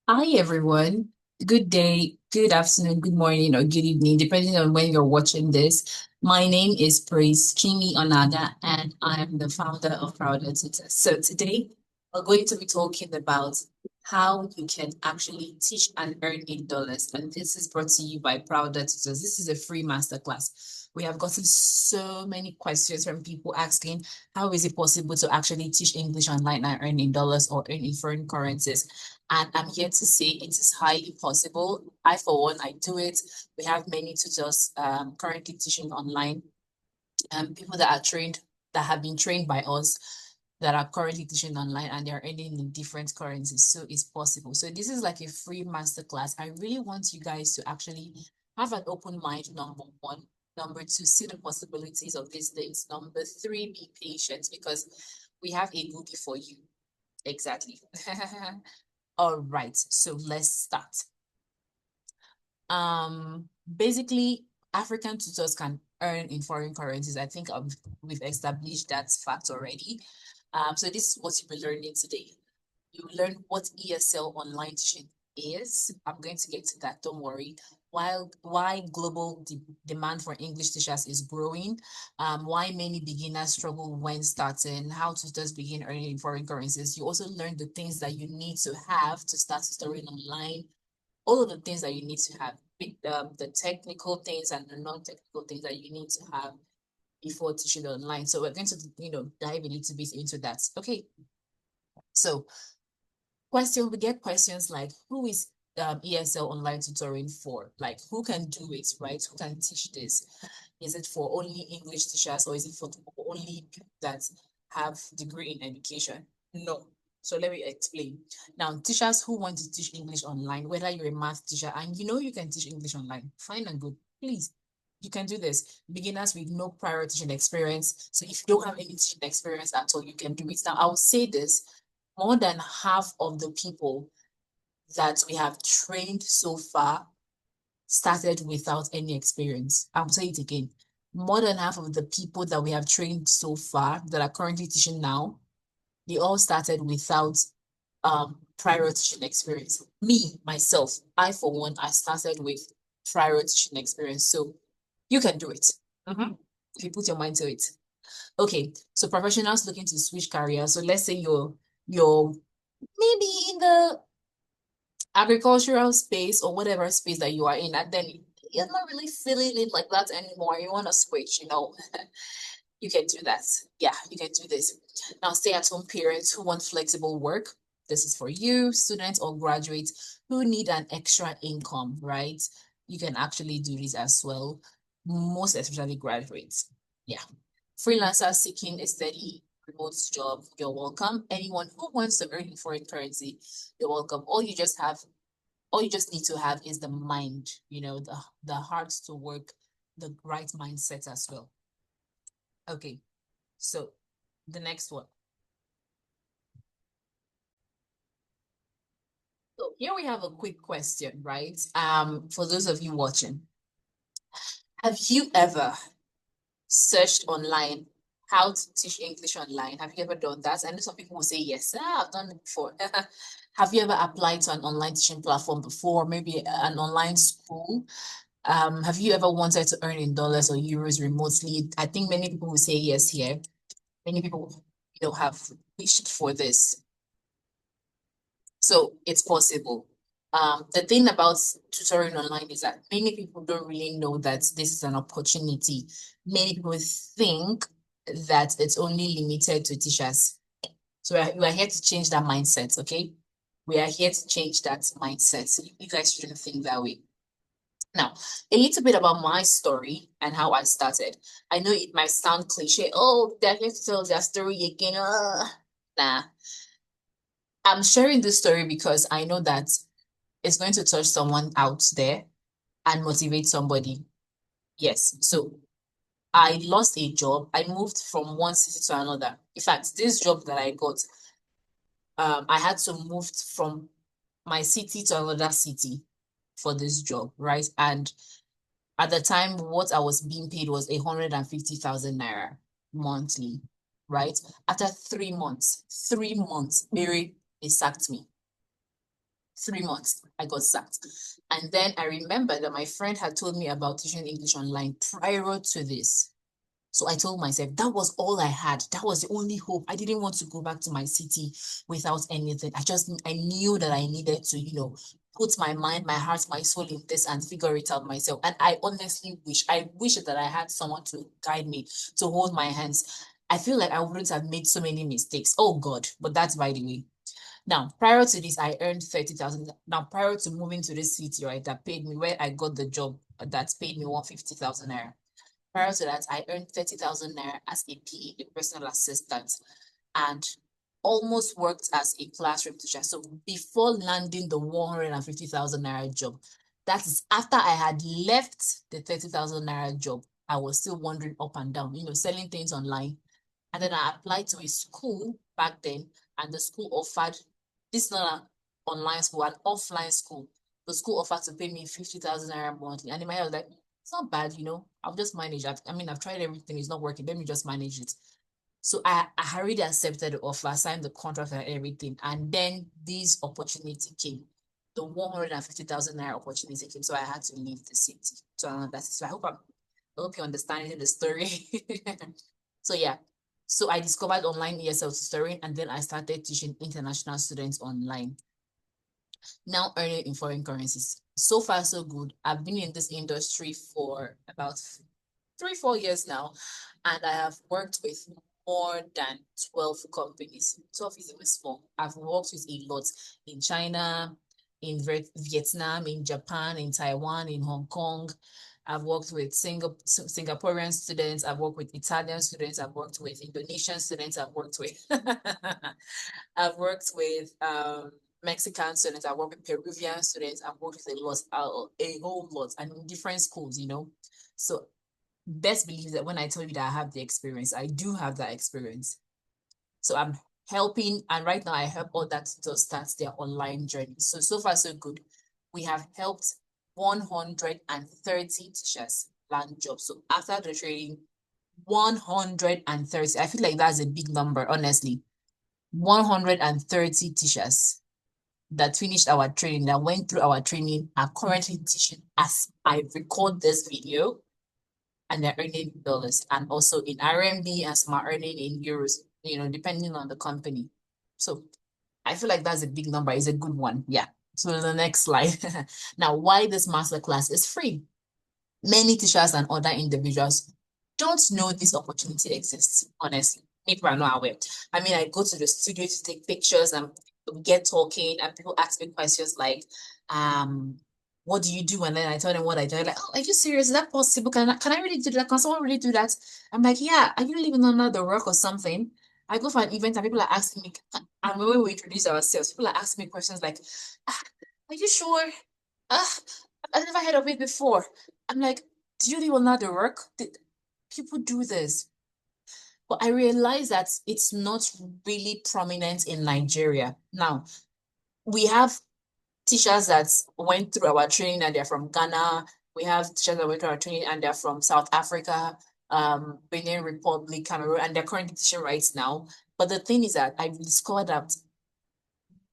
Hi, everyone. Good day, good afternoon, good morning, or good evening, depending on when you're watching this. My name is Praise Kimi Onaga, and I'm the founder of Prouda Tutors. So today, we're going to be talking about how you can actually teach and earn in dollars. And this is brought to you by Prouda Tutors. This is a free masterclass. We have gotten so many questions from people asking, how is it possible to actually teach English online and earn in dollars or earn in foreign currencies? And I'm here to say it is highly possible. I, for one, I do it. We have many tutors currently teaching online, people that are trained, that have been trained by us, that are currently teaching online, and they're earning in different currencies. So it's possible. So this is like a free masterclass. I really want you guys to actually have an open mind, number one. Number two, see the possibilities of these things. Number three, be patient because we have a goodie for you. Exactly. All right, so let's start. Basically, African tutors can earn in foreign currencies. I think we've established that fact already. So this is what you'll be learning today. You learn what ESL online teaching is. I'm going to get to that, don't worry. While why global demand for English teachers is growing, why many beginners struggle when starting, how tutors begin earning in foreign currencies. You also learn the things that you need to have to start tutoring online, all of the things that you need to have, the technical things and the non-technical things that you need to have before teaching online. So we're going to, dive a little bit into that. Okay, so we get questions like, who is ESL online tutoring for? Like, who can do it, right? Who can teach this? Is it for only English teachers or is it for only people that have degree in education? No. So let me explain. Now, teachers who want to teach English online, whether you're a math teacher and you know you can teach English online, fine and good. Please, you can do this. Beginners with no prior teaching experience. So if you don't have any teaching experience at all, you can do it. Now, I will say this, more than half of the people that we have trained so far started without any experience. I'll say it again. More than half of the people that we have trained so far that are currently teaching now, they all started without prior teaching experience. Me, myself, I for one, I started with prior teaching experience. So you can do it. If you put your mind to it. Okay, so professionals looking to switch careers. So let's say you're maybe in the agricultural space or whatever space that you are in, and then you're not really feeling it like that anymore. You want to switch, you can do that. Yeah, you can do this. Now, stay-at-home parents who want flexible work. This is for you, students or graduates who need an extra income, right? You can actually do this as well. Most especially graduates. Yeah. Freelancers seeking a steady remote job, you're welcome. Anyone who wants to earn in foreign currency, you're welcome. All you just need to have is the mind, the heart to work, the right mindset as well. Okay, so the next one. So here we have a quick question, right? For those of you watching, have you ever searched online how to teach English online? Have you ever done that? I know some people will say yes, I've done it before. Have you ever applied to an online teaching platform before? Maybe an online school? Have you ever wanted to earn in dollars or euros remotely? I think many people will say yes here. Many people, have wished for this. So it's possible. The thing about tutoring online is that many people don't really know that this is an opportunity. Many people think that it's only limited to teachers. So we are here to change that mindset, okay? We are here to change that mindset. So you guys shouldn't think that way. Now, a little bit about my story and how I started. I know it might sound cliche. Oh, they're here to tell their story again. Nah, I'm sharing this story because I know that it's going to touch someone out there and motivate somebody. Yes. So I lost a job. I moved from one city to another. In fact, this job that I got, I had to move from my city to another city for this job, right? And at the time, what I was being paid was 150,000 naira monthly, right? After 3 months, Mary, they sacked me. 3 months, I got sacked. And then I remember that my friend had told me about teaching English online prior to this. So I told myself that was all I had. That was the only hope. I didn't want to go back to my city without anything. I knew that I needed to, put my mind, my heart, my soul in this and figure it out myself. And I honestly I wish that I had someone to guide me, to hold my hands. I feel like I wouldn't have made so many mistakes. Oh God, but that's by the way. Now, prior to this, I earned 30,000. Now, prior to moving to this city, right, that paid me where I got the job that paid me 150,000 naira. Prior to that, I earned 30,000 naira as a PA, a personal assistant, and almost worked as a classroom teacher. So before landing the 150,000 naira job, that is after I had left the 30,000 naira job, I was still wandering up and down, selling things online. And then I applied to a school back then, and the school offered, this is not an online school, an offline school. The school offered to pay me 50,000 naira monthly. And in my head, I was like, it's not bad, I'll just manage. I've tried everything, it's not working. Let me just manage it. So I already accepted the offer, signed the contract and everything. And then this opportunity came. The 150,000 naira opportunity came. So I had to leave the city. So that's so I hope you're understanding the story. So yeah. So I discovered online ESL tutoring, and then I started teaching international students online, now earning in foreign currencies. So far, so good. I've been in this industry for about 3, 4 years now, and I have worked with more than 12 companies. 12 is even small. I've worked with a lot in China, in Vietnam, in Japan, in Taiwan, in Hong Kong. I've worked with Singaporean students. I've worked with Italian students. I've worked with Indonesian students. I've worked with Mexican students. I've worked with Peruvian students. I've worked with a whole lot, and in different schools. So best believe that when I tell you that I have the experience, I do have that experience. So I'm helping, and right now I help others to start their online journey. So far, so good. We have helped 130 teachers land jobs. So after the training, 130. I feel like that's a big number, honestly. 130 teachers that finished our training, that went through our training, are currently teaching as I record this video, and they're earning dollars, and also in RMB, and some are earning in euros, depending on the company. So I feel like that's a big number. It's a good one. Yeah. So the next slide. Now, why this masterclass is free? Many teachers and other individuals don't know this opportunity exists, honestly. People are not aware. I go to the studio to take pictures, and we get talking, and people ask me questions like, what do you do? And then I tell them what I do. They're like, oh, are you serious? Is that possible? Can I really do that? Can someone really do that? I'm like, yeah, are you living under the rock or something? I go for an event and people are asking me, and when we introduce ourselves, people are asking me questions like, ah, are you sure? Ah, I've never heard of it before. I'm like, do you live under the rock? People do this. But I realize that it's not really prominent in Nigeria. Now, we have teachers that went through our training and they're from Ghana. We have teachers that went through our training and they're from South Africa, Benin Republic, Cameroon, and they're currently teaching right now. But the thing is that I've discovered that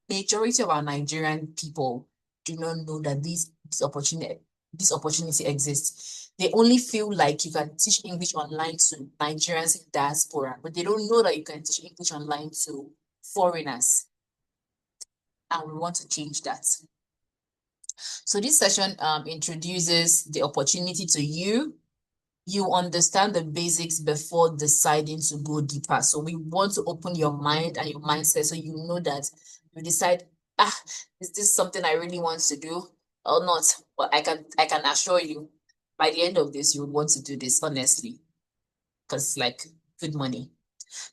majority of our Nigerian people do not know that this opportunity exists. They only feel like you can teach English online to Nigerians in diaspora, but they don't know that you can teach English online to foreigners. And we want to change that. So this session introduces the opportunity to you. You understand the basics before deciding to go deeper. So we want to open your mind and your mindset so you know that you decide, is this something I really want to do or not? But I can assure you, by the end of this, you would want to do this, honestly, because it's like good money.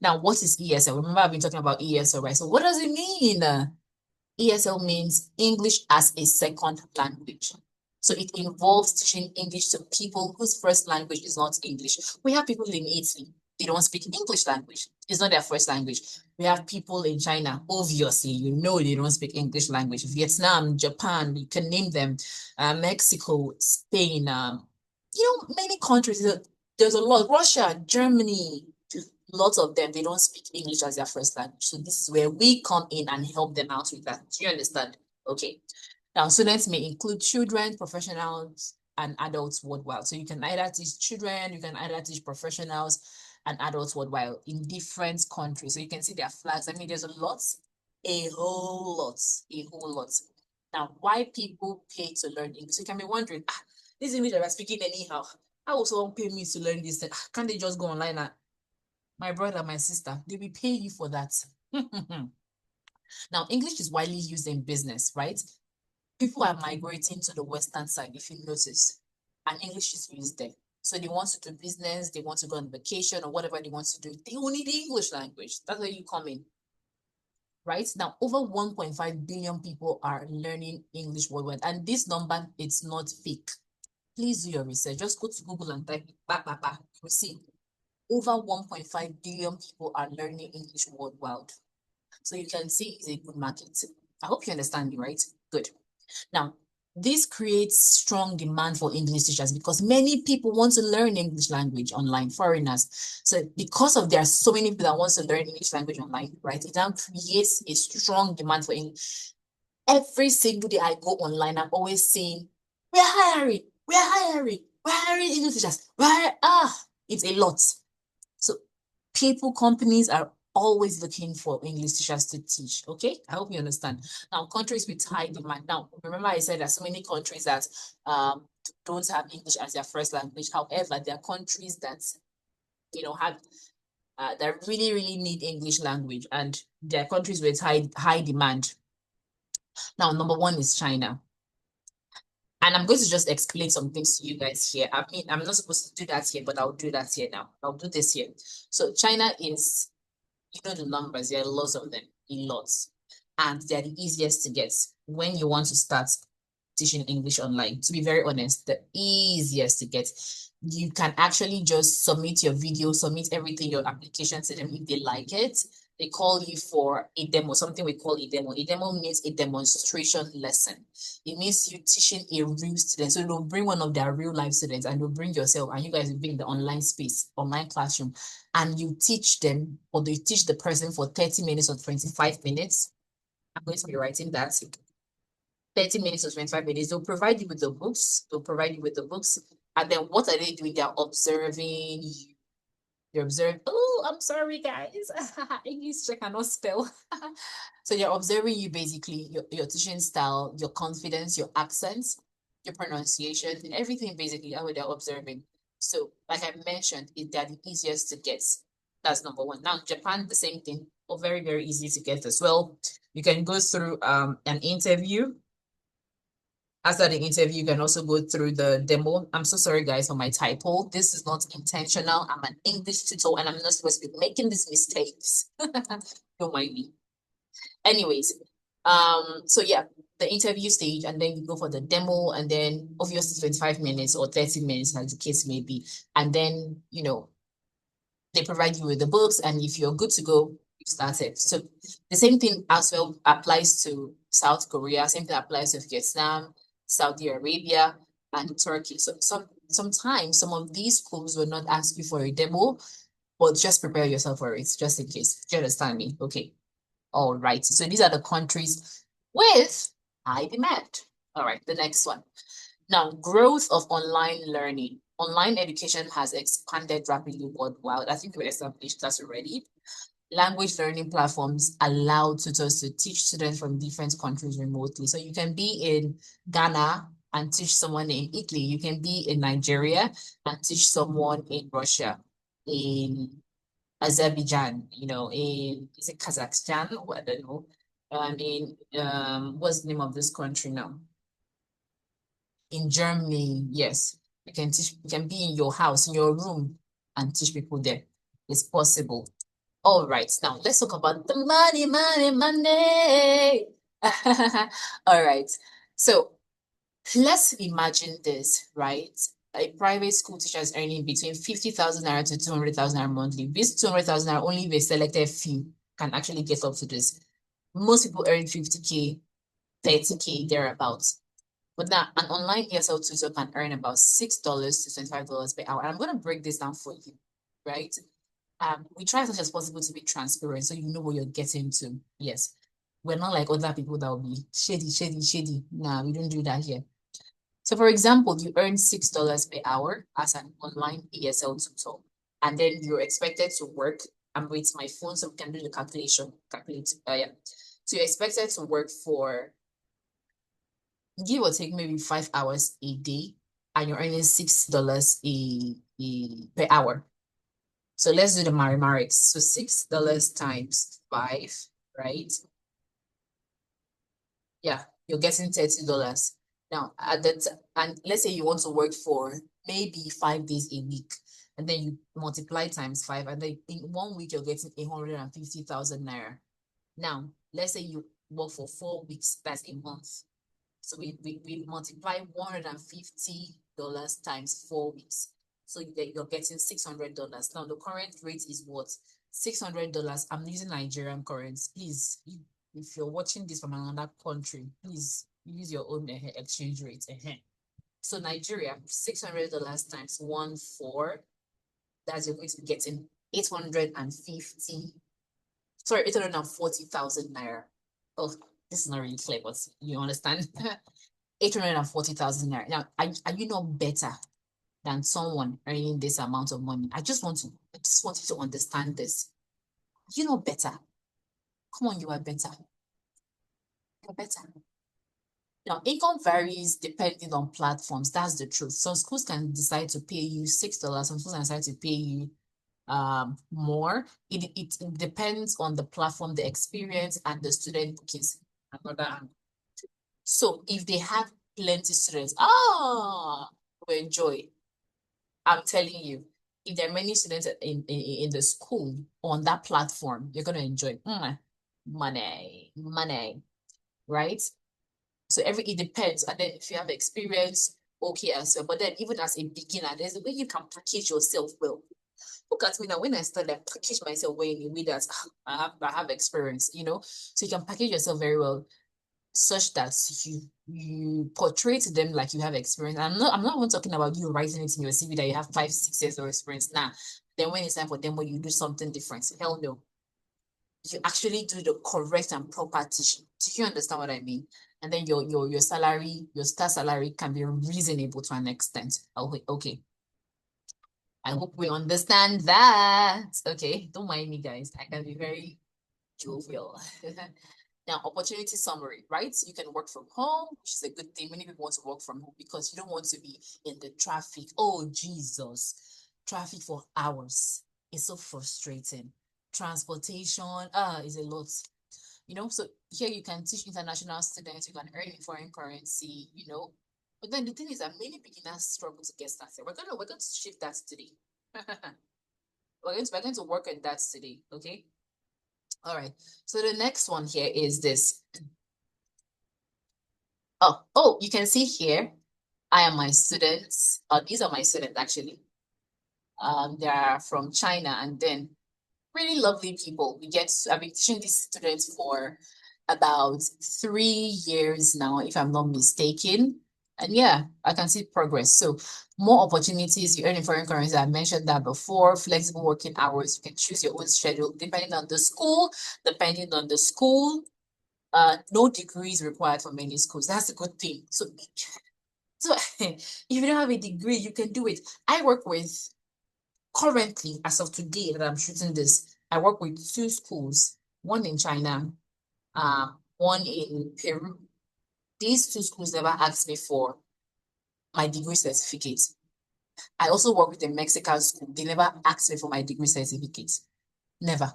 Now, what is ESL? Remember, I've been talking about ESL, right? So what does it mean? ESL means English as a second language. So it involves teaching English to people whose first language is not English. We have people in Italy, they don't speak English language. It's not their first language. We have people in China, obviously, they don't speak English language. Vietnam, Japan, you can name them, Mexico, Spain, many countries. There's a lot. Russia, Germany, lots of them, they don't speak English as their first language. So this is where we come in and help them out with that. Do you understand? Okay. Now, students may include children, professionals, and adults worldwide. So you can either teach children, you can either teach professionals and adults worldwide in different countries. So you can see their flags. I mean, there's a lot, a whole lot, a whole lot. Now, why people pay to learn English? So you can be wondering, this English that we're speaking anyhow, how will someone pay me to learn this? Can't they just go online and my brother, my sister, they will pay you for that. Now, English is widely used in business, right? People are migrating to the Western side, if you notice, and English is used there. So they want to do business, they want to go on vacation or whatever they want to do. They will need the English language. That's where you come in, right? Now, over 1.5 billion people are learning English worldwide. And this number, it's not fake. Please do your research. Just go to Google and type it. You see, over 1.5 billion people are learning English worldwide. So you can see it's a good market. I hope you understand me, right? Good. Now, this creates strong demand for English teachers because many people want to learn English language online, foreigners. So because of there are so many people that want to learn English language online, right? It now creates a strong demand for English. Every single day I go online, I'm always saying, we're hiring, we're hiring English teachers. It's a lot. So companies are always looking for English teachers to teach. Okay, I hope you understand. Now, countries with high demand. Now, remember I said there's so many countries that don't have English as their first language. However, there are countries that have that really need English language, and there are countries with high demand. Now, number one is China. And I'm going to just explain some things to you guys here. I mean, I'm not supposed to do that here, but I'll do that here now. I'll do this here. So China is, you know, the numbers, there are lots of them, lots. And they're the easiest to get when you want to start teaching English online. To be very honest, the easiest to get. You can actually just submit your video, submit everything, your application to them. If they like it, they call you for a demo, something we call a demo. A demo means a demonstration lesson. It means you teaching a real student. So they'll bring one of their real life students and you'll bring yourself and you guys will be in the online space, online classroom, and you teach them or they teach the person for 30 minutes or 25 minutes. I'm going to be writing that. 30 minutes or 25 minutes. They'll provide you with the books. They'll provide you with the books. And then what are they doing? They're observing you. They observe, oh, I'm sorry, guys. English I cannot spell. So you're observing you basically, your teaching style, your confidence, your accents, your pronunciation, and everything basically how they're observing. So, like I mentioned, they're the easiest to get. That's number one. Now, Japan, the same thing, or very easy to get as well. You can go through an interview. After the interview, you can also go through the demo. I'm so sorry, guys, for my typo. This is not intentional. I'm an English tutor and I'm not supposed to be making these mistakes. Don't mind me. Anyways, so yeah, the interview stage, and then you go for the demo, and then obviously 25 minutes or 30 minutes, as the case may be. And then, they provide you with the books, and if you're good to go, you start it. So the same thing as well applies to South Korea, same thing applies to Vietnam, Saudi Arabia, and Turkey. So sometimes some of these schools will not ask you for a demo, but just prepare yourself for it, just in case. Do you understand me? Okay. All right. So these are the countries with high demand. All right, the next one. Now, growth of online learning. Online education has expanded rapidly worldwide. I think we established that already. Language learning platforms allow tutors to teach students from different countries remotely. So you can be in Ghana and teach someone in Italy. You can be in Nigeria and teach someone in Russia, in Azerbaijan, is it Kazakhstan? I don't know. What's the name of this country now? In Germany, yes. You can be in your house, in your room, and teach people there. It's possible. All right, now let's talk about the money. All right. So let's imagine this, right? A private school teacher is earning between 50,000 naira to 200,000 naira monthly. This 200,000 naira, only the selected few can actually get up to this. Most people earn 50K, 30K, thereabouts. But now an online ESL tutor can earn about $6 to $25 per hour. And I'm going to break this down for you, right? We try as much as possible to be transparent so you know what you're getting to. Yes. We're not like other people that will be shady, shady, shady. Nah, we don't do that here. So for example, you earn $6 per hour as an online ESL tutor, and then you're expected to work. I'm with my phone so we can do the calculation. Calculate. Yeah. So you're expected to work for give or take maybe 5 hours a day, and you're earning $6 per hour. So let's do the mathematics. So $6 times 5, right? Yeah, you're getting $30. Now, and let's say you want to work for maybe 5 days a week, and then you multiply times 5, and then in 1 week you're getting 150,000 naira. Now, let's say you work for 4 weeks, that's a month. So we multiply $150 times 4 weeks. So you're getting $600. Now the current rate is what? $600. I'm using Nigerian currency. Please, if you're watching this from another country, please use your own exchange rate. So Nigeria, $600 times 1/4. That's you're going to be getting 850. Sorry, 840,000 naira. Oh, this is not really clear, but you understand. 840,000 naira. Now, are you not better than someone earning this amount of money? I just want you to understand this. You're not better. Come on, you are better. You're better. Now, income varies depending on platforms. That's the truth. Some schools can decide to pay you $6. Some schools can decide to pay you more. It depends on the platform, the experience, and the student bookings. So if they have plenty students, we enjoy. I'm telling you, if there are many students in the school on that platform, you're gonna enjoy. Money, right? So it depends. And then if you have experience, okay as well. But then even as a beginner, there's a way you can package yourself well. Look at me now. When I started, I package myself well in a way that I have experience, So you can package yourself very well such that you portray to them like you have experience. I'm not even talking about you writing it in your CV that you have 5, 6 years of experience. Now, then when it's time for them, when you do something different, hell no. You actually do the correct and proper teaching. Do you understand what I mean? And then your salary, your start salary can be reasonable to an extent. Okay. I hope we understand that. Okay, don't mind me, guys. I can be very jovial. Now, opportunity summary, right? You can work from home, which is a good thing. Many people want to work from home because you don't want to be in the traffic. Oh, Jesus. Traffic for hours. It's so frustrating. Transportation, is a lot. So here you can teach international students, you can earn in foreign currency, But then the thing is that many beginners struggle to get started. We're going to shift that today. we're going to work on that today, okay? All right. So the next one here is this. Oh, you can see here, I am my students. These are my students actually. They are from China, and then really lovely people. I've been teaching these students for about 3 years now, if I'm not mistaken. And yeah, I can see progress. So more opportunities, you earn in foreign currency. I mentioned that before. Flexible working hours. You can choose your own schedule depending on the school. No degrees required for many schools. That's a good thing. So if you don't have a degree, you can do it. I work with currently, as of today that I'm shooting this, I work with 2 schools, one in China, one in Peru. These 2 schools never asked me for my degree certificate. I also work with a Mexican school. They never asked me for my degree certificate. Never.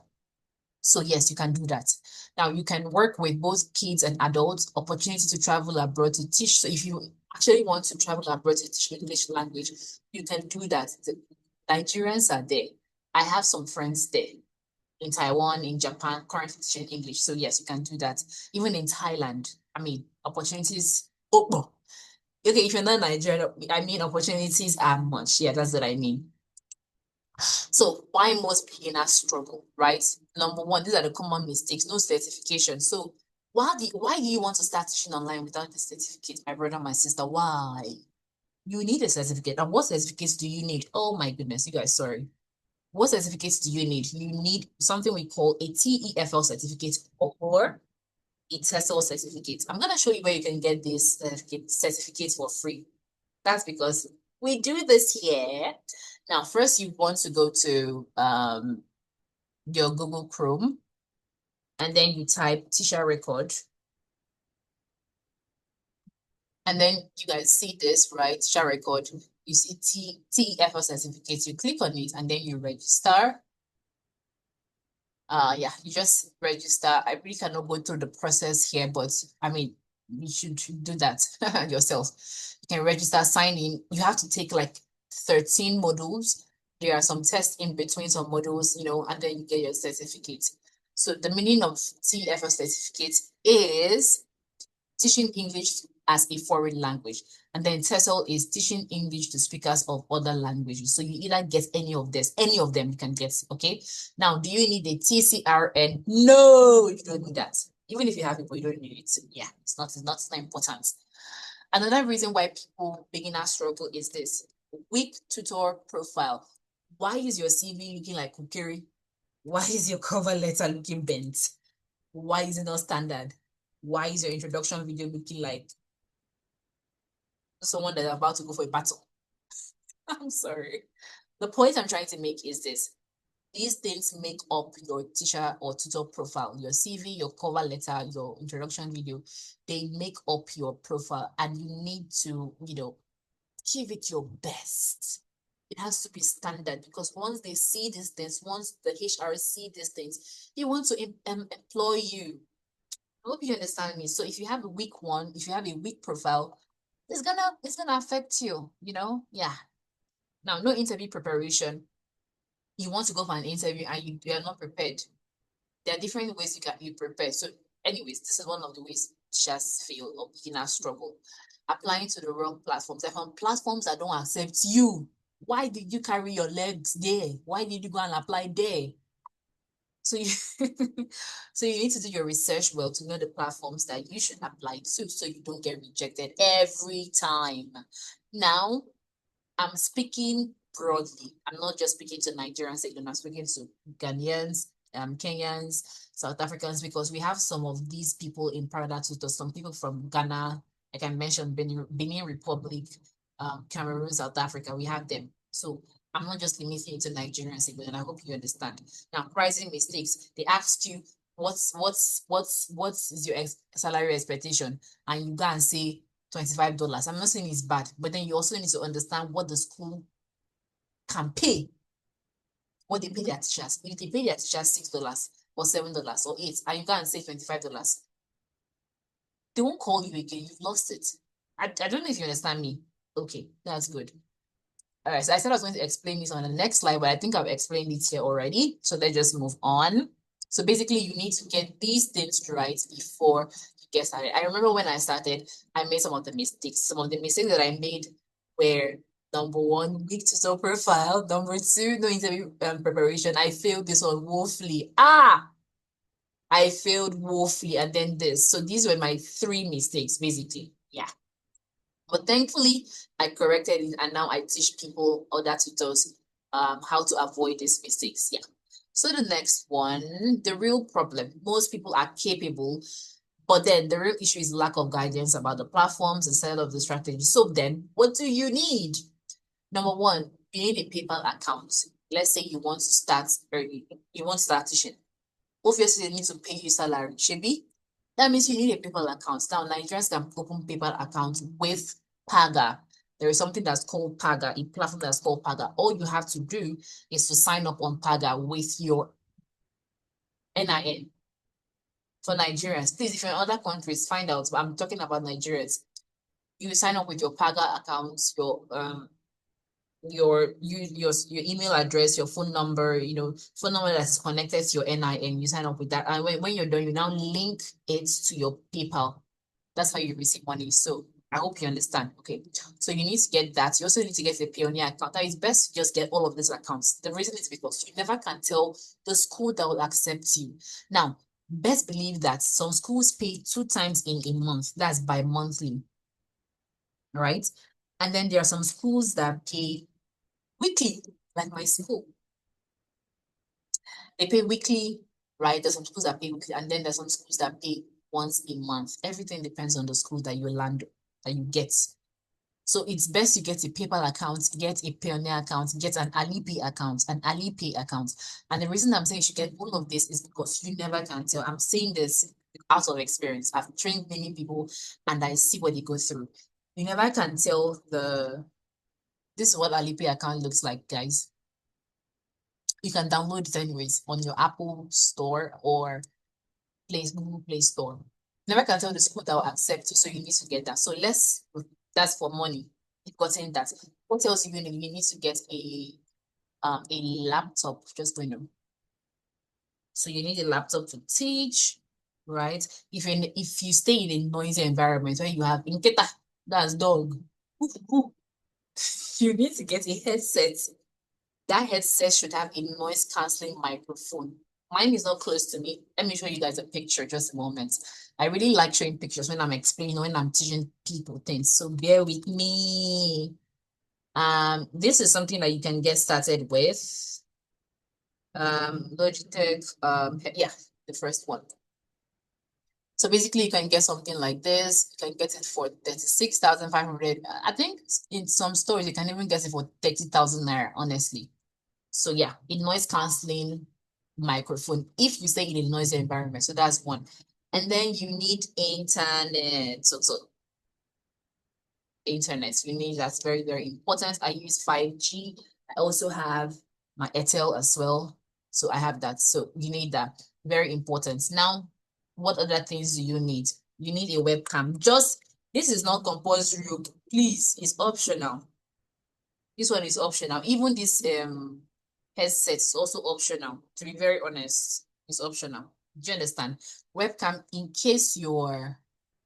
So yes, you can do that. Now you can work with both kids and adults, opportunity to travel abroad to teach. So if you actually want to travel abroad to teach English language, you can do that. The Nigerians are there. I have some friends there in Taiwan, in Japan, currently teaching English. So yes, you can do that. Even in Thailand, opportunities. Oh, okay, if you're not Nigerian, opportunities are much. Yeah, that's what I mean. So why most beginners struggle, right? Number one, these are the common mistakes, no certification. So why do you want to start teaching online without the certificate, my brother, my sister? Why? You need a certificate. And what certificates do you need? Oh my goodness, you guys, sorry. What certificates do you need? You need something we call a TEFL certificate or a TESOL certificate. I'm going to show you where you can get this certificate for free. That's because we do this here. Now, first you want to go to your Google Chrome, and then you type teacher record. And then you guys see this, right? Teacher record. You see TEFL certificate. You click on it and then you register. Yeah, you just register. I really cannot go through the process here, but I mean, you should do that yourself. You can register, sign in. You have to take like 13 modules. There are some tests in between some modules, and then you get your certificate. So the meaning of TEFL certificate is teaching English as a foreign language. And then TESOL is teaching English to speakers of other languages. So you either get any of them you can get, okay? Now, do you need a TCRN? No, you don't need that. Even if you have it, but you don't need it. Yeah, it's not important. Another reason why beginners struggle is this: weak tutor profile. Why is your CV looking like Kukiri? Why is your cover letter looking bent? Why is it not standard? Why is your introduction video looking like someone that's about to go for a battle? I'm sorry. The point I'm trying to make is this: these things make up your teacher or tutor profile. Your CV, your cover letter, your introduction video, they make up your profile, and you need to, give it your best. It has to be standard, because once they see these things, once the HR see these things, they want to employ you. I hope you understand me. So if you have a weak one, if you have a weak profile, it's gonna affect you, Yeah. Now, no interview preparation. You want to go for an interview and you are not prepared. There are different ways you can be prepared. So, anyways, this is one of the ways just fail or beginners struggle. Applying to the wrong platforms. There are platforms that don't accept you. Why did you carry your legs there? Why did you go and apply there? So you so you need to do your research well to know the platforms that you should apply to, so you don't get rejected every time. Now, I'm speaking broadly. I'm not just speaking to Nigerians alone. I'm speaking to Ghanaians, Kenyans, South Africans, because we have some of these people in Prouda Tutors, some people from Ghana, like I mentioned, Benin Republic, Cameroon, South Africa. We have them. So I'm not just limiting it to Nigerians alone, and I hope you understand. Now, pricing mistakes. They asked you what's your salary expectation, and you go and say $25. I'm not saying it's bad, but then you also need to understand what the school can pay, what they pay their teachers. If they pay their teachers $6 or $7 or $8, and you go and say $25, they won't call you again. You've lost it. I don't know if you understand me. Okay, that's good. All right, so I said I was going to explain this on the next slide, but I think I've explained it here already. So let's just move on. So basically, you need to get these things right before you get started. I remember when I started, I made some of the mistakes. Some of the mistakes that I made were: number one, weak tutor profile. Number two, no interview preparation. I failed this one woefully. I failed woefully, and then this. So these were my three mistakes, basically. Yeah. But thankfully, I corrected it, and now I teach people, other tutors, how to avoid these mistakes. Yeah. So the next one, the real problem. Most people are capable, but then the real issue is lack of guidance about the platforms instead of the strategy. So then, what do you need? Number one, you need a PayPal account. Let's say you want to start early. You want to start teaching. Obviously, they need to pay you salary. Should that means you need a PayPal account. Now, Nigerians can open PayPal accounts with Paga. There is something that's called Paga, a platform that's called Paga. All you have to do is to sign up on Paga with your NIN. For Nigerians, please, if you're in other countries, find out. But I'm talking about Nigerians. You sign up with your Paga account, your email address, your phone number, phone number that's connected to your NIN. You sign up with that, and when you're done, you now link it to your PayPal. That's how you receive money. So I hope you understand. Okay, so you need to get that. You also need to get a Pioneer account. Now, it's best to just get all of these accounts. The reason is because you never can tell the school that will accept you. Now, best believe that some schools pay 2 times in a month. That's bi-monthly, right? And then there are some schools that pay weekly, like my school. They pay weekly, right? There's some schools that pay weekly, and then there's some schools that pay once a month. Everything depends on the school that you land, that you get. So it's best you get a PayPal account, get a Payoneer account, get an Alipay account, an Alipay account. And the reason I'm saying you should get all of this is because you never can tell. I'm saying this out of experience. I've trained many people and I see what they go through. You never can tell this is what Alipay account looks like, guys. You can download it anyways on your Apple Store or Google Play Store. Never can tell the school that will accept you, so you need to get that. So that's for money. You've gotten that. What else you need? You need to get a laptop. Just going to. So you need a laptop to teach, right? If you stay in a noisy environment where you have inketa, that's dog. You need to get a headset. That headset should have a noise cancelling microphone. Mine is not close to me. Let me show you guys a picture, just a moment. I really like showing pictures when I'm explaining, when I'm teaching people things. So bear with me. This is something that you can get started with. Logitech, yeah, the first one. So basically, you can get something like this. You can get it for 36,500. I think in some stores, you can even get it for 30,000 naira, honestly. So yeah, a noise cancelling microphone if you stay in a noisy environment. So that's one. And then you need internet. So internet, you need that's very, very important. I use 5G. I also have my Airtel as well. So I have that. So you need that. Very important. Now, what other things do you need? You need a webcam. This is not compulsory. Please, it's optional. This one is optional. Even this headset is also optional. To be very honest, it's optional. Do you understand? Webcam, in case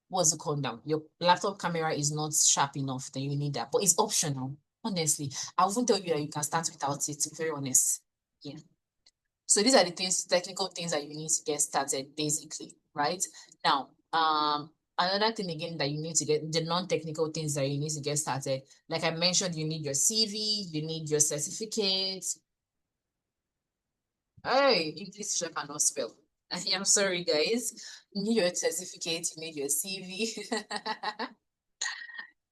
what's it called now? Your laptop camera is not sharp enough, then you need that. But it's optional. Honestly, I won't tell you that you can start without it. To be very honest. Yeah. So these are the technical things that you need to get started, basically, right? Now, another thing again that you need to get, the non-technical things that you need to get started. Like I mentioned, you need your CV, you need your certificates. Hey, English teacher cannot spell. I'm sorry, guys. You need your certificate, you need your CV.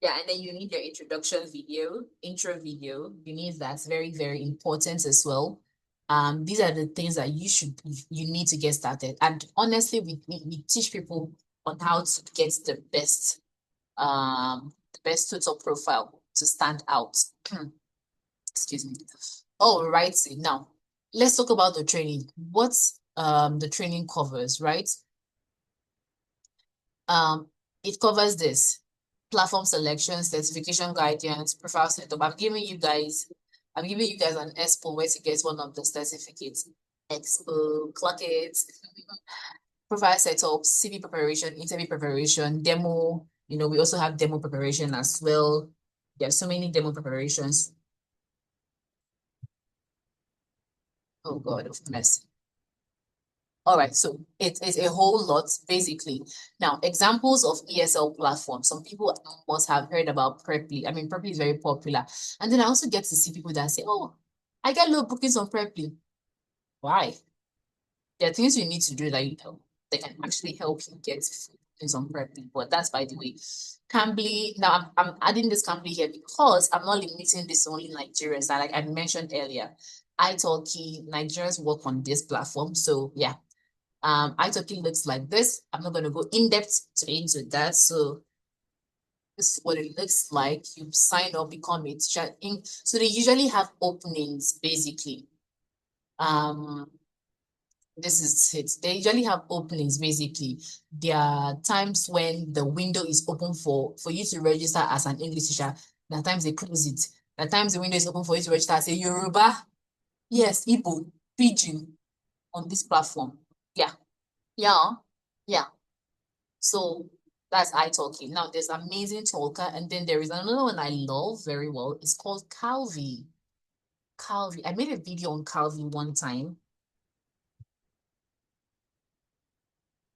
Yeah, and then you need your introduction video, intro video. You need that's very, very important as well. These are the things that you need to get started. And honestly, we teach people on how to get the best tutor profile to stand out. Excuse me. All right, now let's talk about the training. What's the training covers, right? It covers this platform selection, certification guidance, profile setup. I'm giving you guys an expo where to get one of the certificates. Expo, clock it, profile setup, CV preparation, interview preparation, demo. We also have demo preparation as well. There's so many demo preparations. Oh God of mercy. All right, so it is a whole lot, basically. Now, examples of ESL platforms. Some people must have heard about Preply. I mean, Preply is very popular. And then I also get to see people that say, oh, I get low bookings on Preply. Why? There are things you need to do that they can actually help you get bookings on Preply. But that's by the way. Cambly, now I'm adding this Cambly here because I'm not limiting this only Nigerians. Like I mentioned earlier, italki Nigerians work on this platform. So yeah, italki looks like this. I'm not going to go in depth into that. So this is what it looks like. You sign up, become a teacher. So they usually have openings, basically. This is it. They usually have openings, basically. There are times when the window is open for you to register as an English teacher. There are times they close it. There are times the window is open for you to register as a Yoruba. Yes, Igbo, Pidgin on this platform. Yeah. Yeah. Yeah. So that's italki. Now there's Amazing Talker, and then there is another one I love very well. It's called Calvi. Calvi. I made a video on Calvi one time.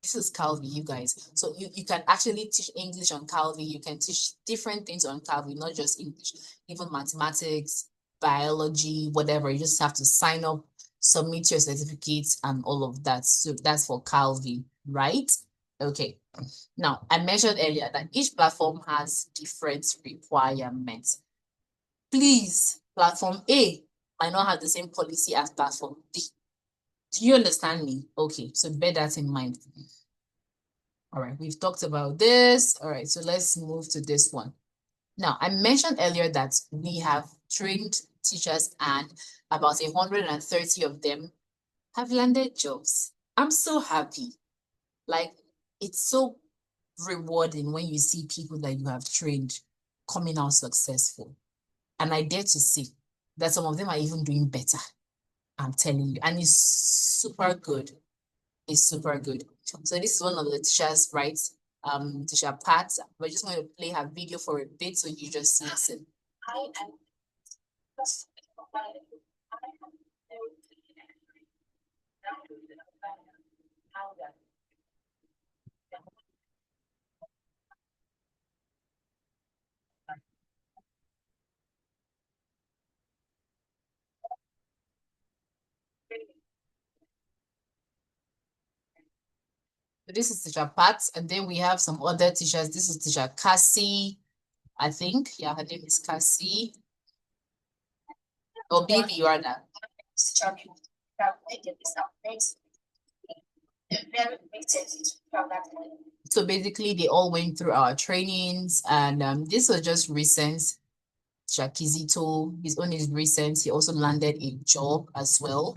This is Calvi, you guys. So you can actually teach English on Calvi. You can teach different things on Calvi, not just English, even mathematics, biology, whatever. You just have to sign up, submit your certificates, and all of that. So that's for Calvi, right? Okay. Now, I mentioned earlier that each platform has different requirements. Please, platform A might not have the same policy as platform B. Do you understand me? Okay, so bear that in mind. All right, we've talked about this. All right, so let's move to this one. Now, I mentioned earlier that we have trained teachers and about 130 of them have landed jobs. I'm so happy. Like, it's so rewarding when you see people that you have trained coming out successful. And I dare to say that some of them are even doing better. I'm telling you. And it's super good. It's super good. So this is one of the teachers, right? Teacher Pat. We're just going to play her video for a bit so you just listen. So this is teacher Pat, and then we have some other teachers. This is teacher Cassie, I think. Yeah, her name is Cassie. Or baby rather. So basically, they all went through our trainings, and this was just recent. Shakizito, his own is recent. He also landed a job as well.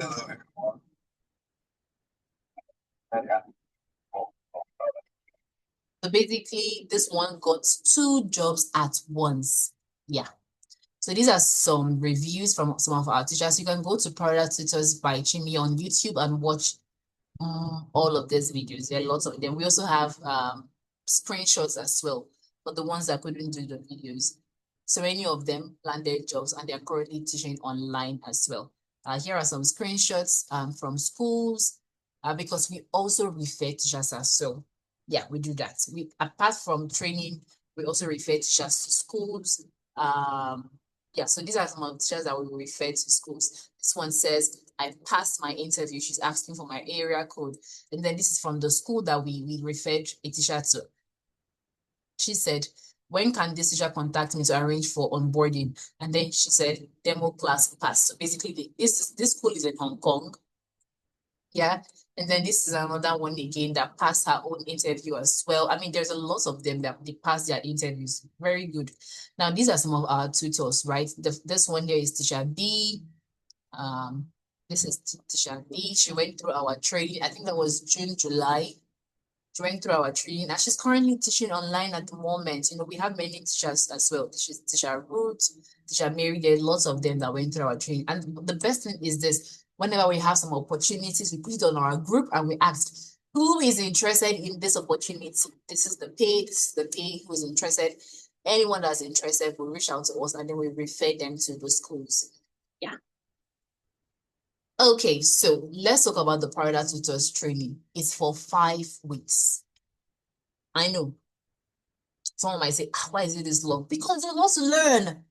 So basically, this one got 2 jobs at once. Yeah. So these are some reviews from some of our teachers. You can go to Prouda Tutors by Chimi on YouTube and watch all of these videos. There are lots of them. We also have screenshots as well for the ones that couldn't do the videos. So many of them landed jobs and they're currently teaching online as well. Here are some screenshots from schools because we also refer teachers as well. Yeah, we do that. We apart from training, we also refer teachers to schools. Yeah, so these are some of the teachers that we refer to schools. This one says, I passed my interview. She's asking for my area code. And then this is from the school that we referred a teacher to. She said, when can this teacher contact me to arrange for onboarding? And then she said, demo class pass. So basically, this school is in Hong Kong. Yeah. And then this is another one again that passed her own interview as well. I mean, there's a lot of them that they passed their interviews. Very good. Now, these are some of our tutors, right? This one here is teacher B. Um, this is teacher B. She went through our training. I think that was June, July. She went through our training and she's currently teaching online at the moment. You know, we have many teachers as well. Teacher Ruth, teacher Mary, there are lots of them that went through our training. And the best thing is this, whenever we have some opportunities, we put it on our group and we asked, who is interested in this opportunity? This is the pay, who's interested. Anyone that's interested will reach out to us and then we refer them to the schools. Yeah. Okay, so let's talk about the Prouda Tutors training. It's for 5 weeks. I know. Someone might say, why is it this long? Because there's a lot to learn.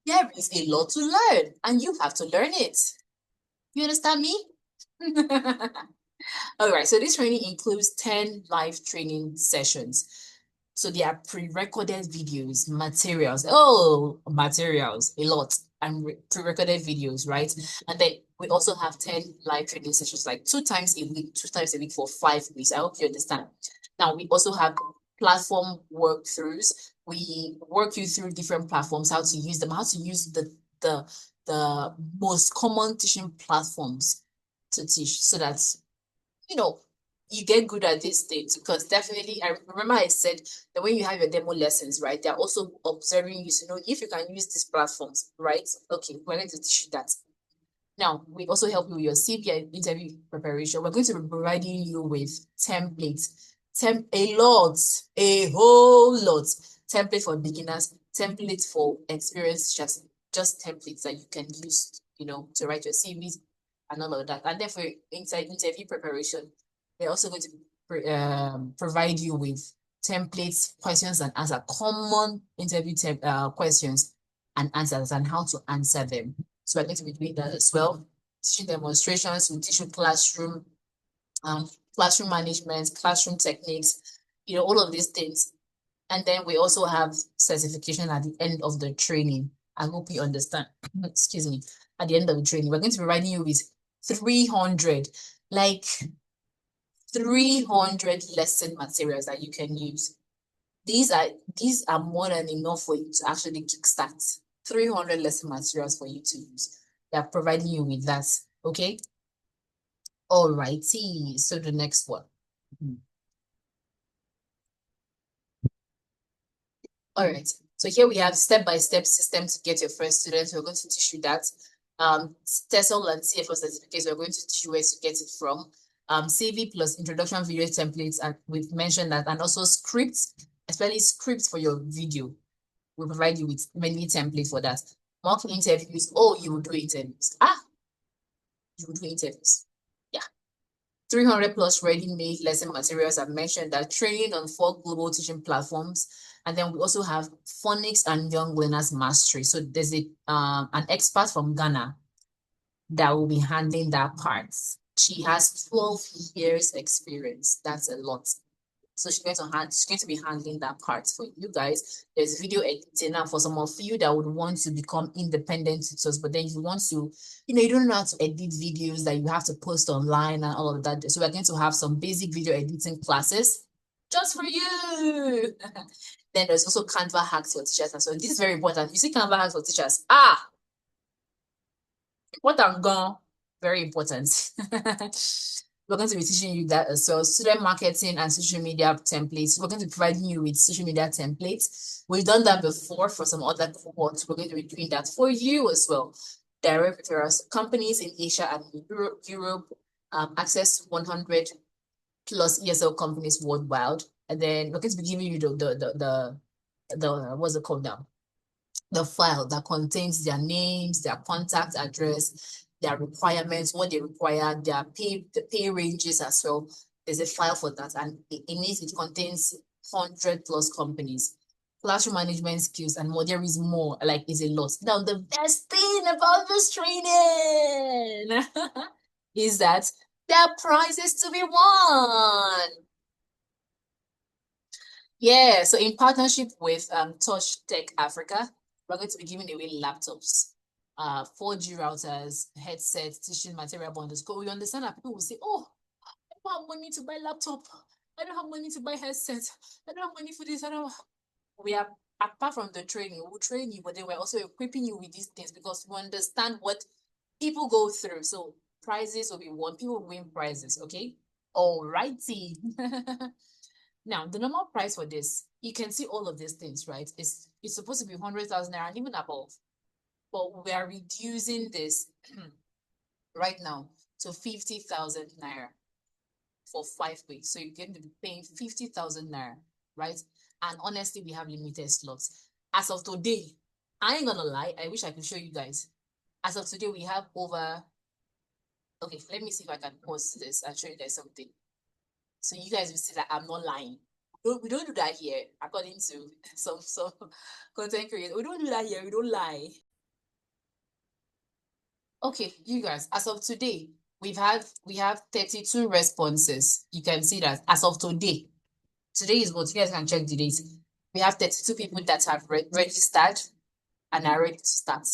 There is a lot to learn, and you have to learn it. You understand me? All right, so this training includes 10 live training sessions. So there are pre-recorded videos, materials. Oh, materials, a lot. And pre-recorded videos, right? And then we also have 10 live training sessions, like 2 times a week for 5 weeks. I hope you understand. Now, we also have platform workthroughs. We work you through different platforms, how to use them, how to use the most common teaching platforms to teach so that you know, you get good at these things because definitely, I remember I said that when you have your demo lessons, right, they're also observing you to know if you can use these platforms, right? Okay, we're going to teach you that. Now, we also help you with your CV and interview preparation. We're going to be providing you with templates, a whole lot. Template for beginners, templates for experienced, just templates that you can use, to write your CVs and all of that. And then for interview preparation, they're also going to provide you with templates, questions and answers, common interview questions and answers, and how to answer them. So we're going to be doing that as well. Teaching demonstrations, we teach you classroom classroom management, classroom techniques, all of these things. And then we also have certification at the end of the training. I hope you understand. Excuse me. At the end of the training, we're going to be providing you with 300, like 300 lesson materials that you can use. These are more than enough for you to actually kickstart. 300 lesson materials for you to use. They are providing you with that. Okay. All righty. So the next one. All right. So here we have step-by-step system to get your first students. We're going to teach you that. TESOL and CFO certificates, we're going to teach you where to get it from. CV plus introduction video templates, and we've mentioned that, and also scripts, especially scripts for your video. We'll provide you with many templates for that. Mock interviews. Oh, you will do interviews. You will do interviews. Yeah. 300 plus ready-made lesson materials. I've mentioned that, training on 4 global teaching platforms. And then we also have phonics and young learners mastery. So there's an expert from Ghana that will be handling that part. She has 12 years experience. That's a lot. So she's going to be handling that part for you guys. There's video editing now for some of you that would want to become independent tutors, but then you want to, you don't know how to edit videos that you have to post online and all of that. So we're going to have some basic video editing classes just for you. Then there's also Canva hacks for teachers. And so this is very important. You see Canva hacks for teachers. What I'm gone, very important. We're going to be teaching you that as well. Student marketing and social media templates. We're going to be providing you with social media templates. We've done that before for some other cohorts. We're going to be doing that for you as well. Direct referrals, companies in Asia and Europe, access to 100 plus ESL companies worldwide. And then we're going to be giving you the what's it called now? The file that contains their names, their contact address, their requirements, what they require, the pay ranges as well. There's a file for that, and in it contains 100 plus companies. Classroom management skills and more. There is more, like it's a lot. Now, the best thing about this training is that there are prizes to be won. Yeah, so in partnership with Touch Tech Africa, we're going to be giving away laptops, 4G routers, headsets, teaching material bundles. We understand that people will say, oh, I don't have money to buy laptop. I don't have money to buy headsets. I don't have money for this. I don't. We are, apart from the training, we'll train you, but then we're also equipping you with these things because we understand what people go through. So prizes will be won. People will win prizes, okay? All righty. Now, the normal price for this, you can see all of these things, right? It's supposed to be 100,000 naira and even above. But we are reducing this right now to 50,000 naira for 5 weeks. So you're going to be paying 50,000 naira, right? And honestly, we have limited slots. As of today, I ain't gonna lie, I wish I could show you guys. As of today, we have over, okay, let me see if I can post this and show you guys something. So you guys will see that I'm not lying. We don't do that here, according to some content creators. We don't do that here. We don't lie. Okay, you guys, as of today, we have 32 responses. You can see that as of today. Today is what you guys can check the date. We have 32 people that have registered and are ready to start.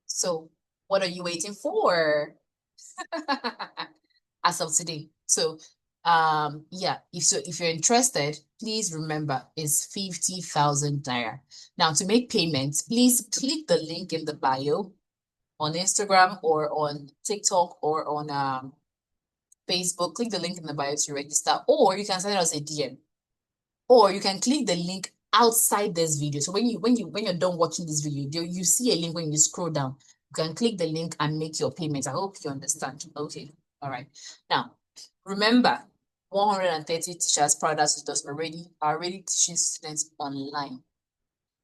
So what are you waiting for? As of today. So yeah, if you're interested, please remember it's 50,000 naira. Now to make payments, please click the link in the bio on Instagram or on TikTok or on Facebook. Click the link in the bio to register, or you can send us a DM, or you can click the link outside this video. So when you're done watching this video, you see a link when you scroll down. You can click the link and make your payments. I hope you understand. Okay. All right. Now, remember, 130 teachers, Prouda Tutors are already teaching students online.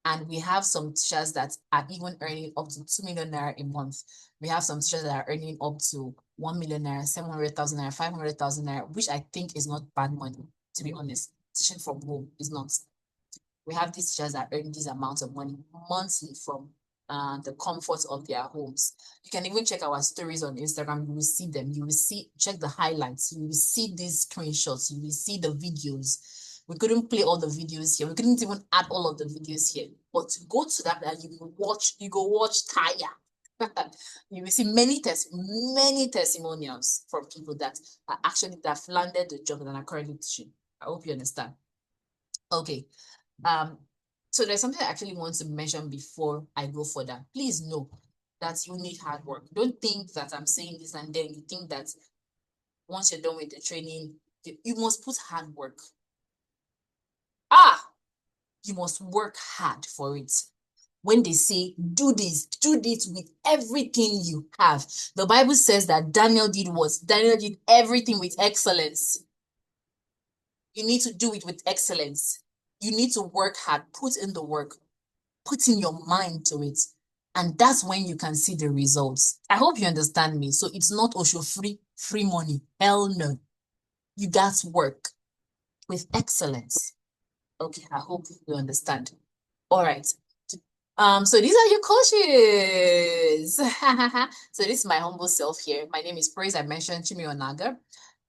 And we have some teachers that are even earning up to 2 million naira a month. We have some teachers that are earning up to 1 million naira, 700,000 naira, 500,000 naira, which I think is not bad money, to be honest. Teaching from home is not. We have these teachers that earn these amounts of money monthly from the comfort of their homes. You can even check our stories on Instagram. You will see them. You will see, check the highlights. You will see these screenshots. You will see the videos. We couldn't play all the videos here. We couldn't even add all of the videos here. But to go to that, and you go watch Taya. You will see many testimonials from people that are actually that have landed the job and are currently teaching. I hope you understand. Okay. So there's something I actually want to mention before I go further. Please know that you need hard work. Don't think that I'm saying this and then you think that once you're done with the training, you must put hard work. You must work hard for it. When they say, do this with everything you have. The Bible says that Daniel did what? Daniel did everything with excellence. You need to do it with excellence. You need to work hard, put in the work, put in your mind to it. And that's when you can see the results. I hope you understand me. So it's not Osho free money. Hell no. You got to work with excellence. Okay, I hope you understand. All right. So these are your coaches. So this is my humble self here. My name is Praise. I mentioned Chimi Onaga,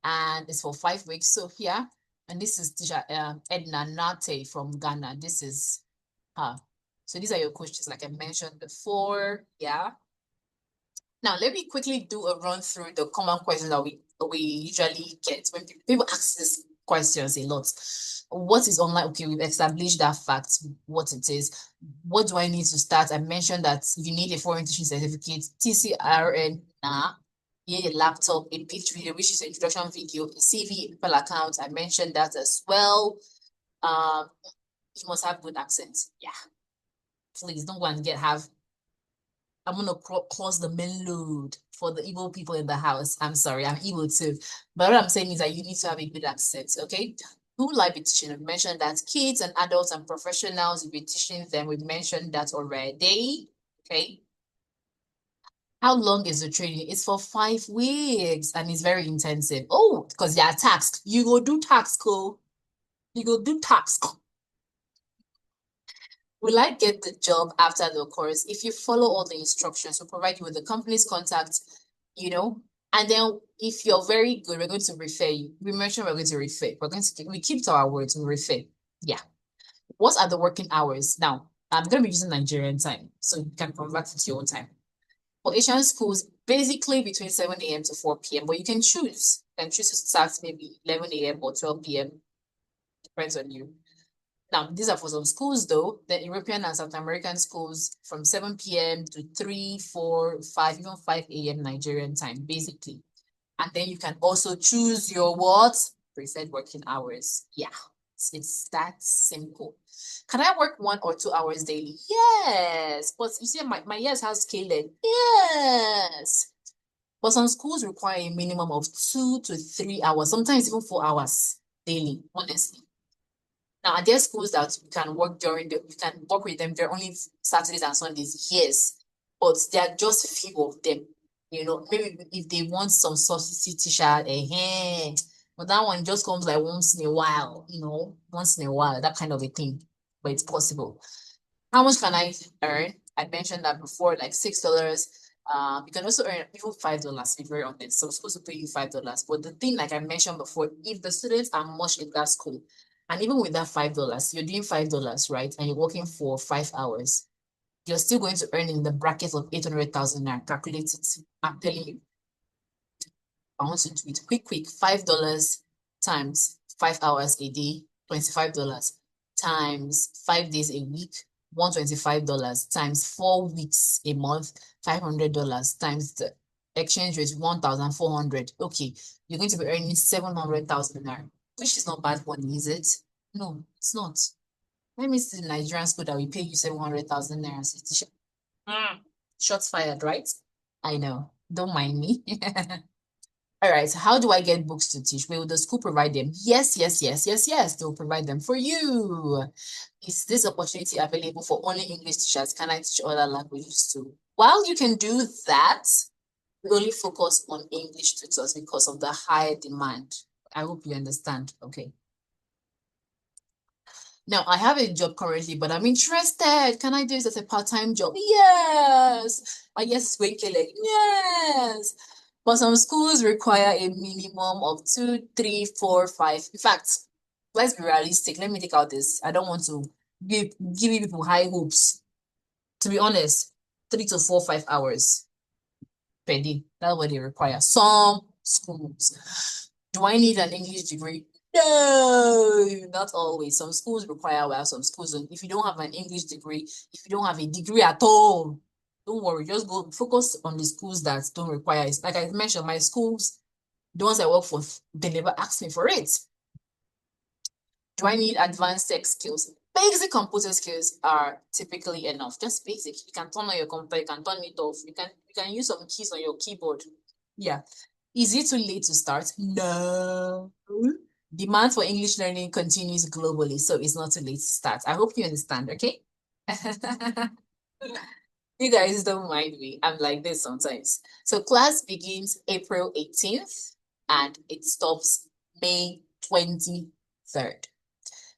and it's for 5 weeks. So here, and this is teacher Edna Nate from Ghana. This is her. So these are your coaches, like I mentioned before. Yeah. Now let me quickly do a run through the common questions that we usually get when people ask these questions a lot. What is online? Okay, we've established that fact, what it is. What do I need to start? I mentioned that you need a foreign teaching certificate, TCRN, you need a laptop, a pitch video, which is an introduction video, a CV, a people account. I mentioned that as well. You must have good accent. Yeah. Please don't go and I'm gonna close the main load for the Igbo people in the house. I'm sorry, I'm Igbo too. But what I'm saying is that you need to have a good accent, okay? Who will I be teaching? We mentioned that kids and adults and professionals, you'll be teaching them. We mentioned that already, okay? How long is the training? It's for 5 weeks and it's very intensive. Oh, because you are taxed. You go do tax, co. You go do tax. Will I get the job after the course? If you follow all the instructions, we'll provide you with the company's contact, and then if you're very good, we're going to refer you. We mentioned we're going to refer. We keep to our words, we refer. Yeah. What are the working hours? Now, I'm going to be using Nigerian time, so you can convert it to your own time. For Asian schools, basically between 7 a.m. to 4 p.m., but you can choose. You can choose to start maybe 11 a.m. or 12 p.m. Depends on you. Now, these are for some schools, though. The European and South American schools from 7 p.m. to 3, 4, 5, even 5 a.m. Nigerian time, basically. And then you can also choose your what? Preferred working hours. Yeah, it's that simple. Can I work 1 or 2 hours daily? Yes. But you see, my yes has scaled. Yes. But some schools require a minimum of 2 to 3 hours, sometimes even 4 hours daily, honestly. Now, are there schools that you can work you can work with them, they're only Saturdays and Sundays? Yes, but there are just few of them. Maybe if they want some substitute teacher, but that one just comes like once in a while, that kind of a thing. But it's possible. How much can I earn? I mentioned that before, like $6. You can also earn even $5, to be very honest. So I'm supposed to pay you $5. But the thing, like I mentioned before, if the students are much in that school, and even with that $5, you're doing $5, right? And you're working for 5 hours, you're still going to earn in the bracket of 800,000 naira. Calculate it. I'm telling you. I want to do it quick. $5 times 5 hours a day, $25 times 5 days a week, $125 times 4 weeks a month, $500 times the exchange rate 1,400. Okay, you're going to be earning 700,000 naira, which is not bad money, is it? No, it's not. Let me see the Nigerian school that will pay you 700,000 naira. Shots fired, right? I know. Don't mind me. All right, how do I get books to teach? Will the school provide them? Yes. They'll provide them for you. Is this opportunity available for only English teachers? Can I teach other languages too? While you can do that, we only focus on English tutors because of the high demand. I hope you understand. Okay. Now, I have a job currently, but I'm interested. Can I do this as a part-time job? Yes. I guess it's going like, yes. But some schools require a minimum of 2, 3, 4, 5. In fact, let's be realistic. Let me take out this. I don't want to give you people high hopes. To be honest, 3 to 4, 5 hours per day. That's what they require. Some schools. Do I need an English degree? No, not always. Some schools require, well, some schools don't. If you don't have an English degree, if you don't have a degree at all, don't worry. Just go focus on the schools that don't require it. Like I mentioned, my schools, the ones I work for, they never ask me for it. Do I need advanced tech skills? Basic computer skills are typically enough. Just basic. You can turn on your computer, you can turn it off, you can use some keys on your keyboard. Yeah. Is it too late to start? No. Demand for English learning continues globally, so it's not too late to start. I hope you understand, okay? You guys don't mind me. I'm like this sometimes. So class begins April 18th and it stops May 23rd.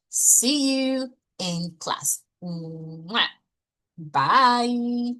See you in class. Mwah. Bye.